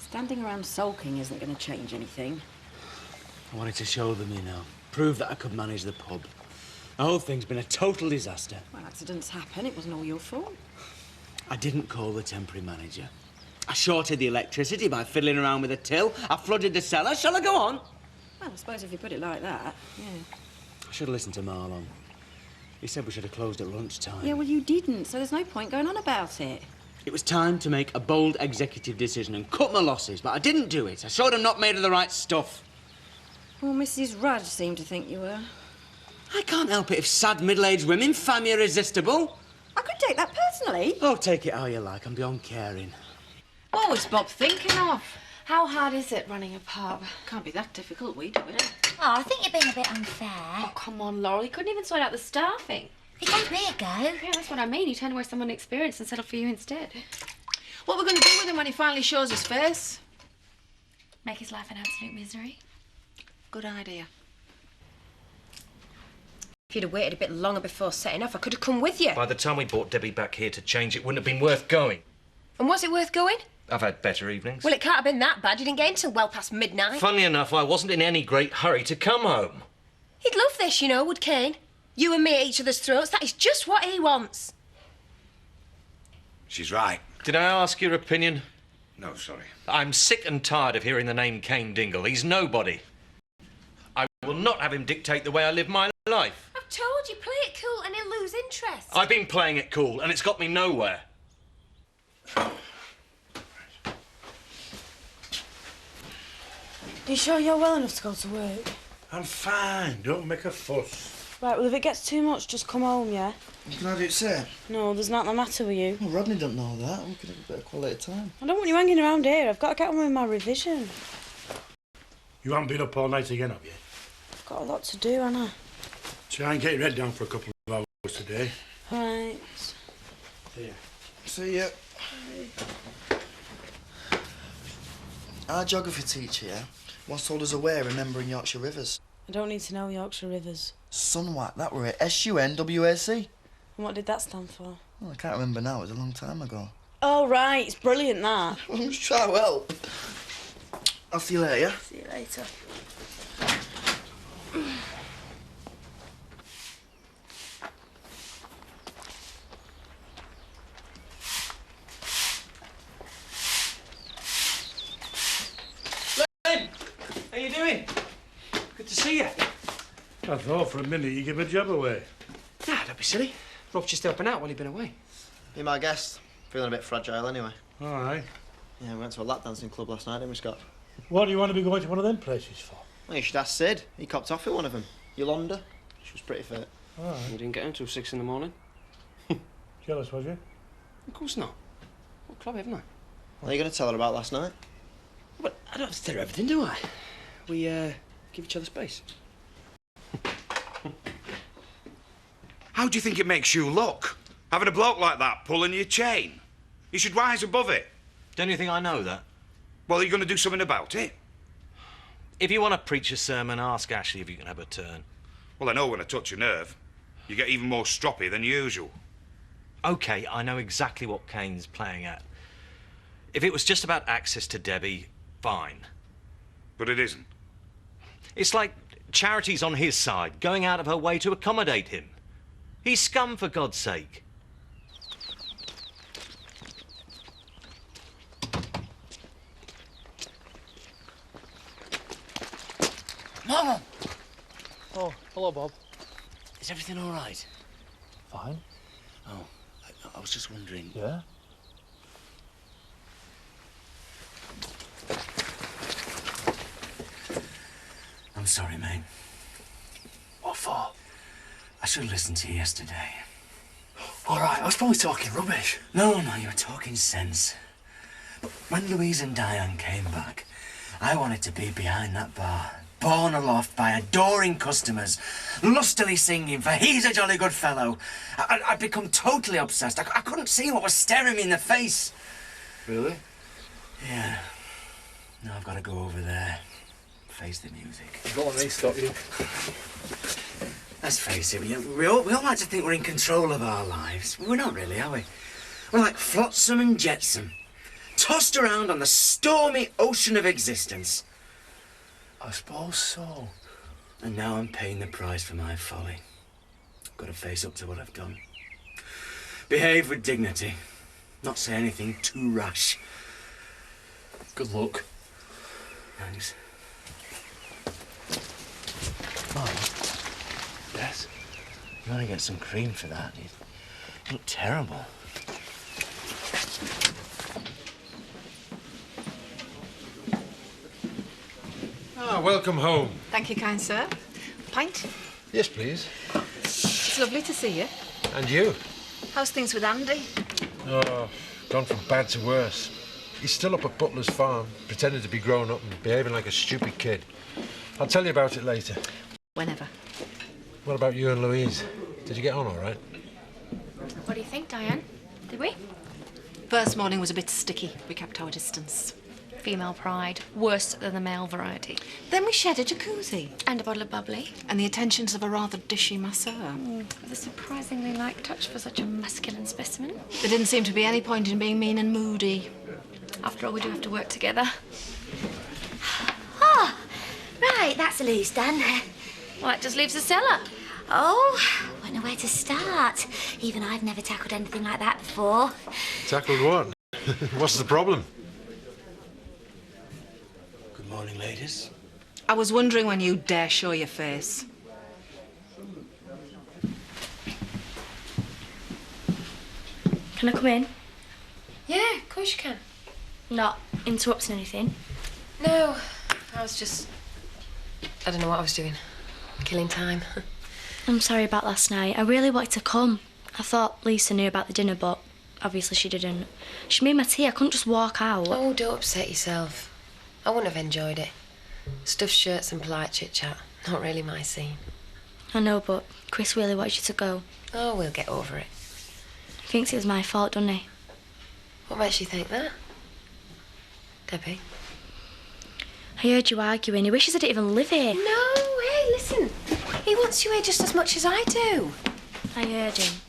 Standing around sulking isn't going to change anything. I wanted to show them, you know. Prove that I could manage the pub. The whole thing's been a total disaster. Well, accidents happen. It wasn't all your fault. I didn't call the temporary manager. I shorted the electricity by fiddling around with a till. I flooded the cellar. Shall I go on? Well, I suppose if you put it like that, yeah. I should have listened to Marlon. He said we should have closed at lunchtime. Yeah, well, you didn't, so there's no point going on about it. It was time to make a bold executive decision and cut my losses, but I didn't do it. I showed them not made of the right stuff. Well, Mrs. Rudd seemed to think you were. I can't help it if sad middle-aged women find me irresistible. I could take that personally. Oh, take it how you like. I'm beyond caring. What was Bob thinking of? How hard is it running a pub? Can't be that difficult. We do it. Oh, I think you're being a bit unfair. Oh, come on, Laurel. He couldn't even sort out the staffing. He gave me a go. Yeah, that's what I mean. He turned away someone experienced and settled for you instead. What we're going to do with him when he finally shows his face? Make his life an absolute misery. Good idea. If you'd have waited a bit longer before setting off, I could have come with you. By the time we brought Debbie back here to change, it wouldn't have been worth going. And was it worth going? I've had better evenings. Well, it can't have been that bad. You didn't get in till well past midnight. Funny enough, I wasn't in any great hurry to come home. He'd love this, you know, would Kane? You and me at each other's throats. That is just what he wants. She's right. Did I ask your opinion? No, sorry. I'm sick and tired of hearing the name Kane Dingle. He's nobody. I will not have him dictate the way I live my life. I've told you, play it cool and he'll lose interest. I've been playing it cool, and it's got me nowhere. Are you sure you're well enough to go to work? I'm fine. Don't make a fuss. Right, well, if it gets too much, just come home, yeah? Can I do it, sir? No, there's nothing the matter with you. Well, Rodney don't know that. We could have a bit of quality time. I don't want you hanging around here. I've got to get on with my revision. You haven't been up all night again, have you? I've got a lot to do, haven't I? Try and get your head down for a couple of hours today. Right. See ya. See ya. Our geography teacher, yeah, once told us a way of remembering Yorkshire rivers. I don't need to know Yorkshire rivers. Sunwac, that were it. S-U-N-W-A-C. And what did that stand for? Well, I can't remember now. It was a long time ago. Oh, right. It's brilliant, that. I'm just trying to help. I'll see you later, yeah? See you later. How you doing? Good to see you. I thought for a minute you give a job away. Nah, don't be silly. Rob's just helping out while he's been away. Be my guest. Feeling a bit fragile anyway. All right. Yeah, we went to a lap dancing club last night, didn't we, Scott? What do you want to be going to one of them places for? Well, you should ask Sid. He copped off at one of them. Yolanda. She was pretty fit. All right. We didn't get until 6 in the morning. Jealous, was you? Of course not. What club haven't I? What are you going to tell her about last night? But I don't have to tell her everything, do I? We, give each other space. How do you think it makes you look? Having a bloke like that pulling your chain? You should rise above it. Don't you think I know that? Well, are you going to do something about it? If you want to preach a sermon, ask Ashley if you can have a turn. Well, I know when I touch a nerve, you get even more stroppy than usual. OK, I know exactly what Kane's playing at. If it was just about access to Debbie, fine. But it isn't. It's like Charity's on his side, going out of her way to accommodate him. He's scum, for God's sake. Mama! Oh, hello, Bob. Is everything all right? Fine. Oh, I was just wondering. Yeah? I'm sorry, mate. What for? I should have listened to you yesterday. All right, I was probably talking rubbish. No, you were talking sense. But when Louise and Diane came back, I wanted to be behind that bar, borne aloft by adoring customers, lustily singing for he's a jolly good fellow. I'd become totally obsessed. I couldn't see what was staring me in the face. Really? Yeah. Now I've got to go over there, face the music. Go on, me stop you. Let's face it, we all like to think we're in control of our lives. We're not really, are we? We're like flotsam and jetsam, tossed around on the stormy ocean of existence. I suppose so. And now I'm paying the price for my folly. I've got to face up to what I've done. Behave with dignity. Not say anything too rash. Good luck. Thanks. Mum? Yes? You want to get some cream for that? You look terrible. Ah, welcome home. Thank you, kind sir. Pint? Yes, please. It's lovely to see you. And you? How's things with Andy? Oh, gone from bad to worse. He's still up at Butler's farm, pretending to be grown up and behaving like a stupid kid. I'll tell you about it later. Whenever. What about you and Louise? Did you get on all right? What do you think, Diane? Did we? First morning was a bit sticky. We kept our distance. Female pride. Worse than the male variety. Then we shared a jacuzzi. And a bottle of bubbly. And the attentions of a rather dishy masseur. With a surprisingly light touch for such a masculine specimen. There didn't seem to be any point in being mean and moody. After all, we do have to work together. Oh, right, that's a loose done. Well, that just leaves the cellar. Oh, won't know where to start. Even I've never tackled anything like that before. Tackled what? What's the problem? Good morning, ladies. I was wondering when you'd dare show your face. Can I come in? Yeah, of course you can. Not interrupting anything? No, I was just... I don't know what I was doing. Killing time. I'm sorry about last night. I really wanted to come. I thought Lisa knew about the dinner, but obviously she didn't. She made my tea. I couldn't just walk out. Oh, don't upset yourself. I wouldn't have enjoyed it. Stuffed shirts and polite chit-chat. Not really my scene. I know, but Chris really wanted you to go. Oh, we'll get over it. He thinks it was my fault, doesn't he? What makes you think that? Debbie? I heard you arguing. He wishes I didn't even live here. No, hey, listen. He wants you here just as much as I do. I heard him.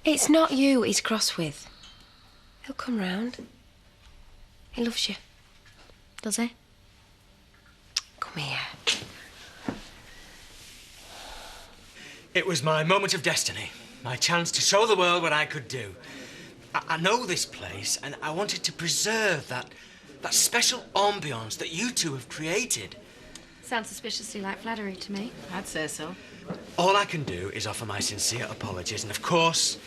It's not you he's cross with. He'll come round. He loves you. Does he? Come here. It was my moment of destiny, my chance to show the world what I could do. I know this place, and I wanted to preserve that special ambiance that you two have created. Sounds suspiciously like flattery to me. I'd say so. All I can do is offer my sincere apologies and, of course,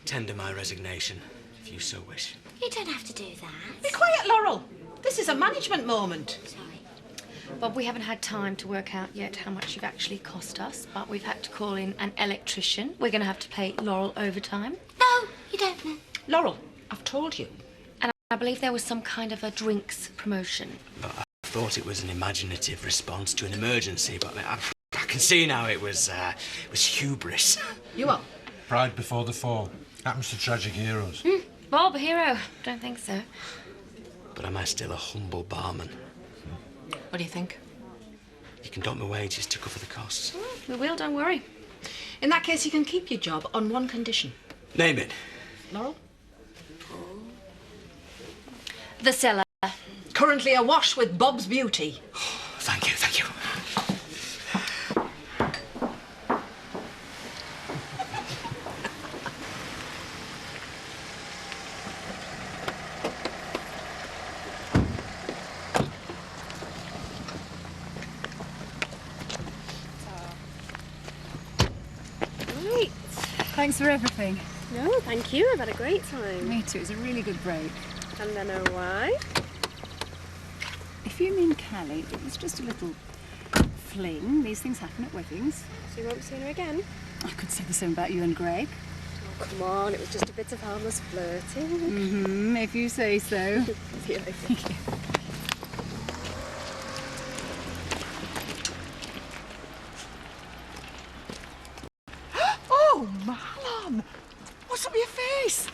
tender my resignation, if you so wish. You don't have to do that. Be quiet, Laurel. This is a management moment. Sorry. Bob, we haven't had time to work out yet how much you've actually cost us, but we've had to call in an electrician. We're going to have to pay Laurel overtime. No, you don't know. Laurel, I've told you. And I believe there was some kind of a drinks promotion. I thought it was an imaginative response to an emergency, but I can see now it was hubris. You are? Pride before the fall. Happens to tragic heroes. Bob, a hero? Don't think so. But am I still a humble barman? What do you think? You can dock my wages to cover the costs. We will, don't worry. In that case, you can keep your job on one condition. Name it. Laurel? The cellar. Currently awash with Bob's beauty. Thank you, thank you. Right. Thanks for everything. No, thank you. I've had a great time. Me too. It was a really good break. And I know why. If you mean Callie, it was just a little fling. These things happen at weddings. So you won't be seeing her again? I could say the same about you and Greg. Come on, it was just a bit of harmless flirting. Mm-hmm, if you say so. See you later. Oh, Marlon! What's up with your face?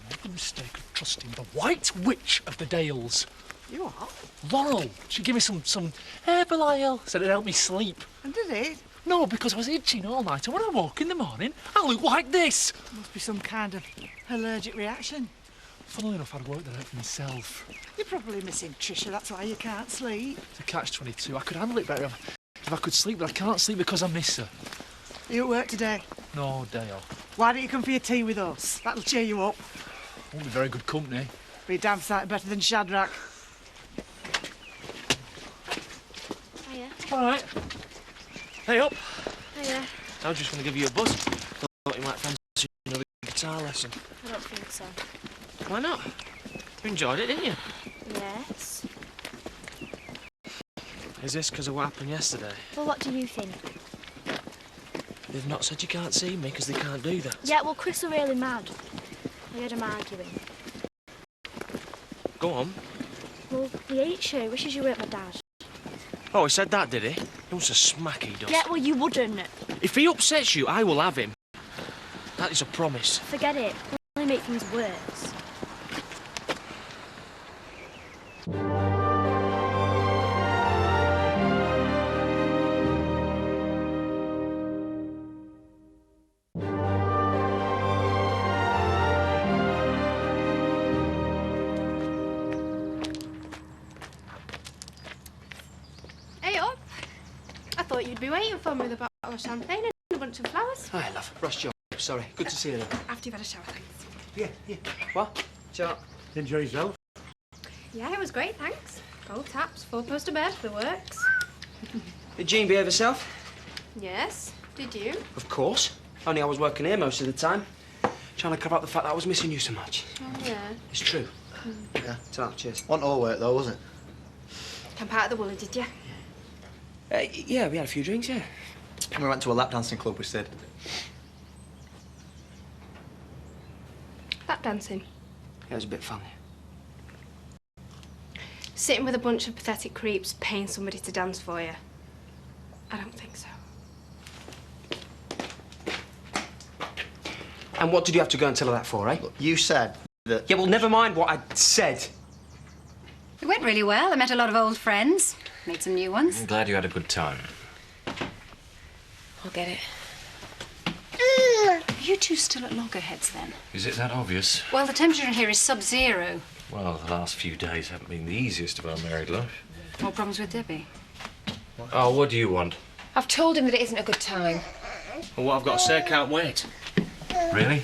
Make the mistake of trusting the White Witch of the Dales. You are? Laurel. She gave me some herbal oil, said it'd help me sleep. And did it? No, because I was itching all night, and when I woke in the morning, I looked like this. Must be some kind of allergic reaction. Funnily enough, I'd worked that out for myself. You're probably missing Trisha, that's why you can't sleep. It's a catch-22. I could handle it better if I could sleep, but I can't sleep because I miss her. Are you at work today? No, day off. Why don't you come for your tea with us? That'll cheer you up. Won't be very good company. Be a damn sight better than Shadrach. Hiya. All right. Hey up. Hiya. I was just going to give you a buzz. Thought you might fancy another guitar lesson. I don't think so. Why not? You enjoyed it, didn't you? Yes. Is this because of what happened yesterday? Well, what do you think? They've not said you can't see me because they can't do that. Yeah, well, Chris are really mad. I heard him arguing. Go on. Well, he hates you. Wishes you weren't my dad. Oh, he said that, did he? He wants to smack, he does. Yeah, well, you wouldn't. If he upsets you, I will have him. That is a promise. Forget it. It'll only make things worse. Hey up. I thought you'd be waiting for me with a bottle of champagne and a bunch of flowers. Hi, love. Rush job. Sorry. Good to see you. After you've had a shower, thanks. Yeah. What? Ciao. Enjoy yourself. Yeah, it was great, thanks. Gold taps, 4-poster bed, the works. Did Jean behave herself? Yes, did you? Of course. Only I was working here most of the time. Trying to cover up the fact that I was missing you so much. Oh, yeah. It's true. Yeah, ta-ra, cheers. Wasn't all work though, was it? Camp out at the Woolly, did you? Yeah, we had a few drinks, yeah. We went to a lap dancing club, we said. Lap dancing. It was a bit fun. Sitting with a bunch of pathetic creeps paying somebody to dance for you. I don't think so. And what did you have to go and tell her that for, eh? Look, you said that... Yeah, well, never mind what I said. It went really well. I met a lot of old friends. Made some new ones. I'm glad you had a good time. I'll get it. Are you two still at loggerheads, then? Is it that obvious? Well, the temperature in here is sub-zero. Well, the last few days haven't been the easiest of our married life. More problems with Debbie? Oh, what do you want? I've told him that it isn't a good time. Well, what I've got to say, I can't wait. Really?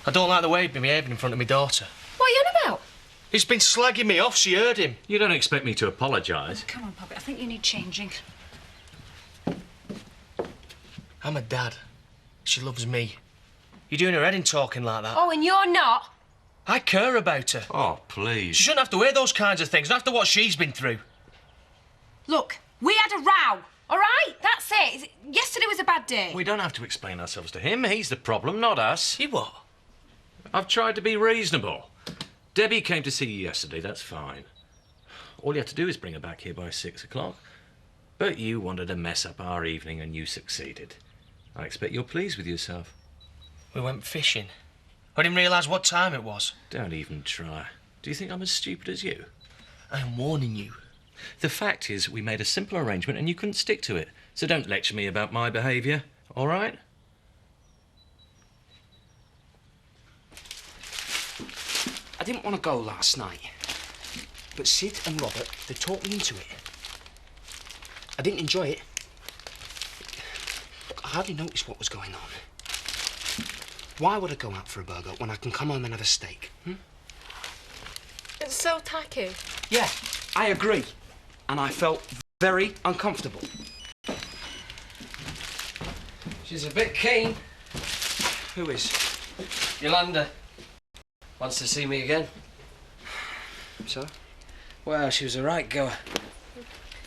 I don't like the way he'd been behaving in front of my daughter. What are you on about? He's been slagging me off, she heard him. You don't expect me to apologise. Come on, Poppy. I think you need changing. I'm a dad. She loves me. You're doing her head in talking like that. Oh, and you're not? I care about her. Oh, please. She shouldn't have to hear those kinds of things, not after what she's been through. Look, we had a row, all right? That's it. Yesterday was a bad day. We don't have to explain ourselves to him. He's the problem, not us. You what? I've tried to be reasonable. Debbie came to see you yesterday, that's fine. All you have to do is bring her back here by 6 o'clock. But you wanted to mess up our evening and you succeeded. I expect you're pleased with yourself. We went fishing. I didn't realise what time it was. Don't even try. Do you think I'm as stupid as you? I am warning you. The fact is, we made a simple arrangement and you couldn't stick to it. So don't lecture me about my behaviour, all right? I didn't want to go last night. But Sid and Robert, they talked me into it. I didn't enjoy it. Look, I hardly noticed what was going on. Why would I go out for a burger when I can come home and have a steak? It's so tacky. Yeah, I agree. And I felt very uncomfortable. She's a bit keen. Who is? Yolanda. Wants to see me again. So? Well, she was a right goer.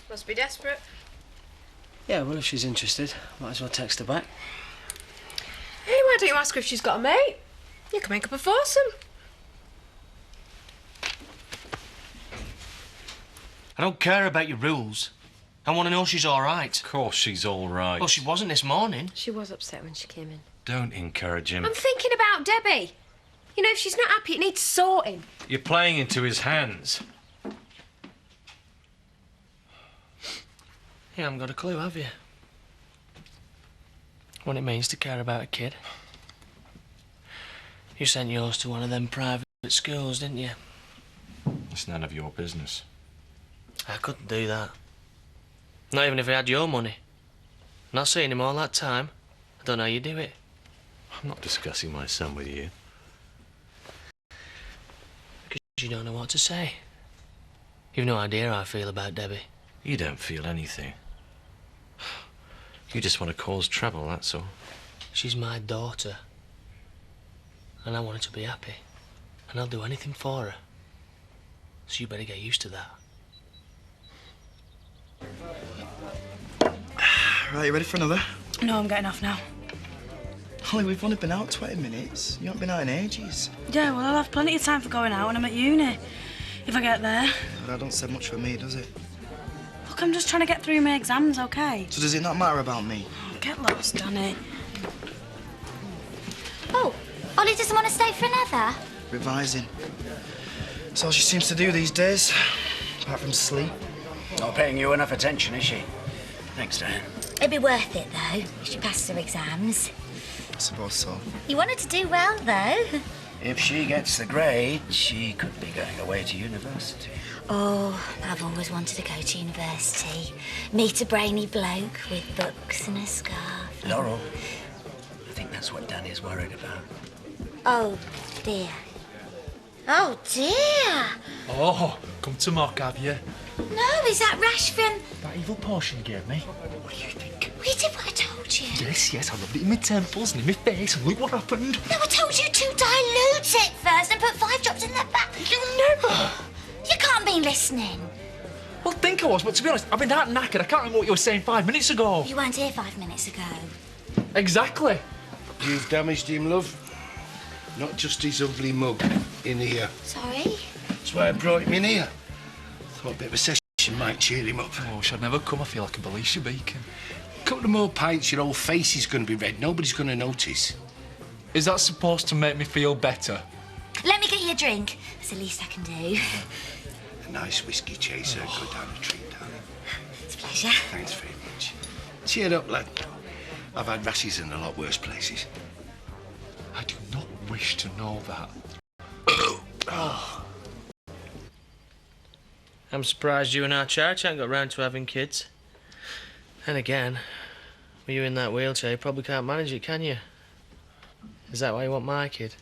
Must be desperate. Yeah, well, if she's interested, might as well text her back. don't you ask her if she's got a mate? You can make up a foursome. I don't care about your rules. I want to know she's all right. Of course she's all right. Well, she wasn't this morning. She was upset when she came in. Don't encourage him. I'm thinking about Debbie. You know, if she's not happy, it needs sorting. You're playing into his hands. You haven't got a clue, have you? What it means to care about a kid. You sent yours to one of them private schools, didn't you? It's none of your business. I couldn't do that. Not even if I had your money. Not seeing him all that time. I don't know how you do it. I'm not discussing my son with you. Because you don't know what to say. You've no idea how I feel about Debbie. You don't feel anything. You just want to cause trouble, that's all. She's my daughter. And I want her to be happy. And I'll do anything for her. So you better get used to that. Right, you ready for another? No, I'm getting off now. Holly, we've only been out 20 minutes. You haven't been out in ages. Yeah, well, I'll have plenty of time for going out when I'm at uni. If I get there. But that don't say much for me, does it? Look, I'm just trying to get through my exams, okay? So does it not matter about me? Oh, get lost, Danny. Oh, Ollie doesn't want to stay for another? Revising. That's all she seems to do these days, apart from sleep. Not paying you enough attention, is she? Thanks, Dan. It'd be worth it, though, if she passed her exams. I suppose so. You want her to do well, though. If she gets the grade, she could be going away to university. Oh, I've always wanted to go to university. Meet a brainy bloke with books and a scarf. Laurel, I think that's what Danny's worried about. Oh, dear. Oh, dear. Oh, come to mock, have you? No, is that rash from... That evil potion you gave me? What do you think? We did what I told you. Yes, I rubbed it in my temples and in my face, and look what happened. No, I told you to dilute it first and put 5 drops in the back. You never! You can't be listening. Well, I think I was, but to be honest, I've been that knackered, I can't remember what you were saying 5 minutes ago. You weren't here 5 minutes ago. Exactly. You've damaged him, love. Not just his ugly mug in here. Sorry? That's why I brought him in here. Thought a bit of a session might cheer him up. Oh, should never come. I feel like a Belisha beacon. Couple of more pints, your whole face is going to be red. Nobody's going to notice. Is that supposed to make me feel better? Let me get you a drink. That's the least I can do. A nice whiskey chaser. Go down a treat, darling. It's a pleasure. Thanks very much. Cheer up, lad. I've had rashes in a lot worse places. I do not wish to know that. Oh. I'm surprised you and our church ain't got round to having kids. And again, with you in that wheelchair, you probably can't manage it, can you? Is that why you want my kid?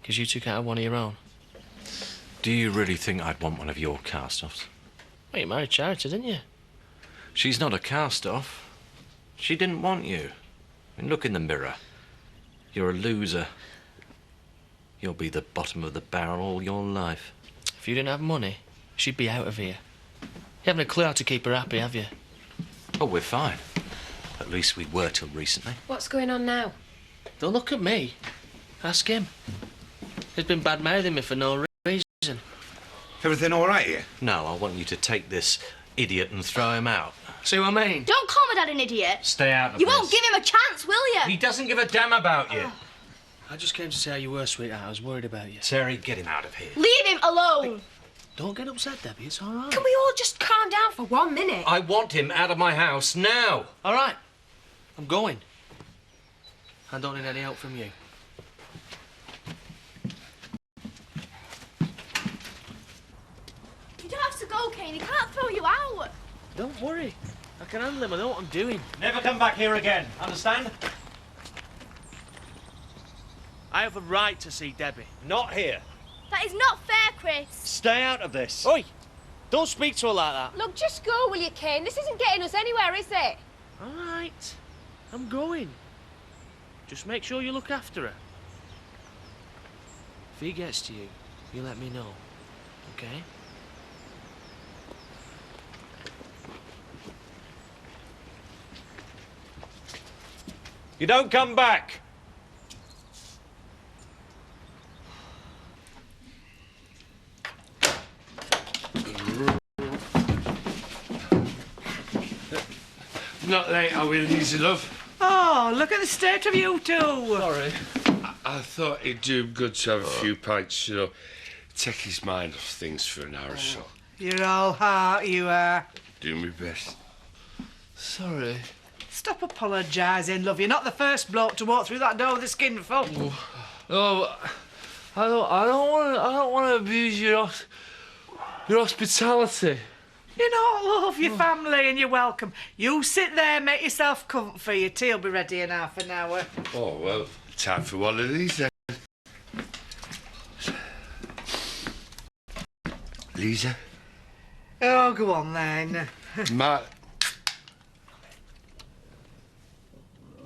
Because you two can't have one of your own? Do you really think I'd want one of your cast-offs? Well, you married Charity, didn't you? She's not a cast-off. She didn't want you. I mean, look in the mirror. You're a loser. You'll be the bottom of the barrel all your life. If you didn't have money, she'd be out of here. You haven't a clue how to keep her happy, have you? Oh, we're fine. At least we were till recently. What's going on now? Don't look at me. Ask him. He's been bad-mouthing me for no reason. Everything all right here? No, I want you to take this idiot and throw him out. See what I mean? Don't call my dad an idiot. Stay out of You this. won't give him a chance, will you? He doesn't give a damn about you. I just came to say how you were, sweetheart. I was worried about you. Terry, get him out of here. Leave him alone. Don't get upset, Debbie. It's all right. Can we all just calm down for 1 minute? I want him out of my house now. All right. I'm going. I don't need any help from you. You don't have to go, Kane. He can't throw you out. Don't worry. I can handle him. I know what I'm doing. Never come back here again. Understand? I have a right to see Debbie. Not here. That is not fair, Chris. Stay out of this. Oi! Don't speak to her like that. Look, just go, will you, Kane? This isn't getting us anywhere, is it? All right. I'm going. Just make sure you look after her. If he gets to you, you let me know. Okay? You don't come back. How are you, Lisa, love? Oh, look at the state of you two. Sorry. I thought it'd do him good to have a few pints, you know. Take his mind off things for an hour or so. You're all heart, you are. Do my best. Sorry. Stop apologising, love. You're not the first bloke to walk through that door with a skin full. Oh, I don't want to abuse your hospitality. You know, love, your family and you're welcome. You sit there, make yourself comfy. Your tea will be ready in half an hour. Oh, well, time for one of these then. Lisa? Oh, go on then. Matt.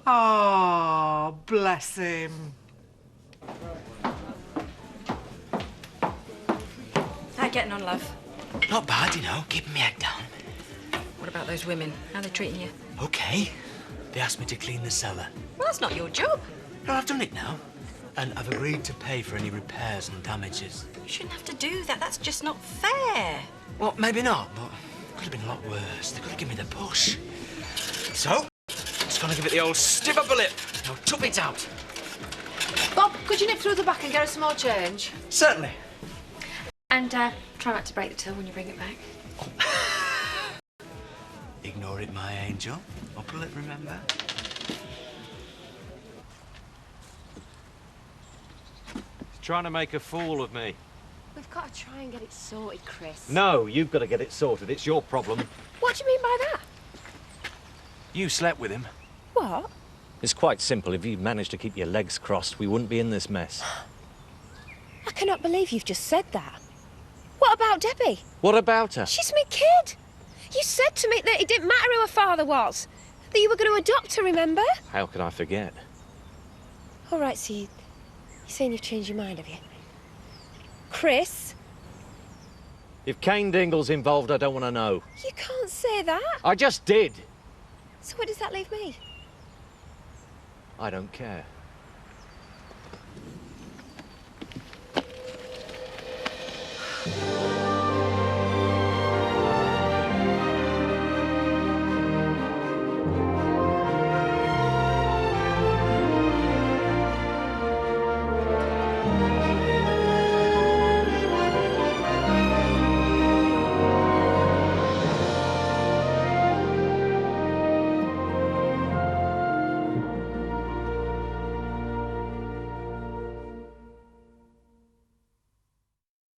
Oh, bless him. How you getting on, love? Not bad, you know, keeping me head down. What about those women? How are they treating you? Okay. They asked me to clean the cellar. Well, that's not your job. No, I've done it now. And I've agreed to pay for any repairs and damages. You shouldn't have to do that. That's just not fair. Well, maybe not, but it could have been a lot worse. They could have given me the push. So, just gonna give it the old stiff upper lip. Now, tup it out. Bob, could you nip through the back and get us some more change? Certainly. And try not to break the till when you bring it back. Ignore it, my angel. Upper lip, remember? Trying to make a fool of me. We've got to try and get it sorted, Chris. No, you've got to get it sorted. It's your problem. What do you mean by that? You slept with him. What? It's quite simple. If you'd managed to keep your legs crossed, we wouldn't be in this mess. I cannot believe you've just said that. What about Debbie? What about her? She's my kid. You said to me that it didn't matter who her father was. That you were going to adopt her, remember? How can I forget? All right, so you're saying you've changed your mind, have you? Chris? If Kane Dingle's involved, I don't want to know. You can't say that. I just did. So where does that leave me? I don't care.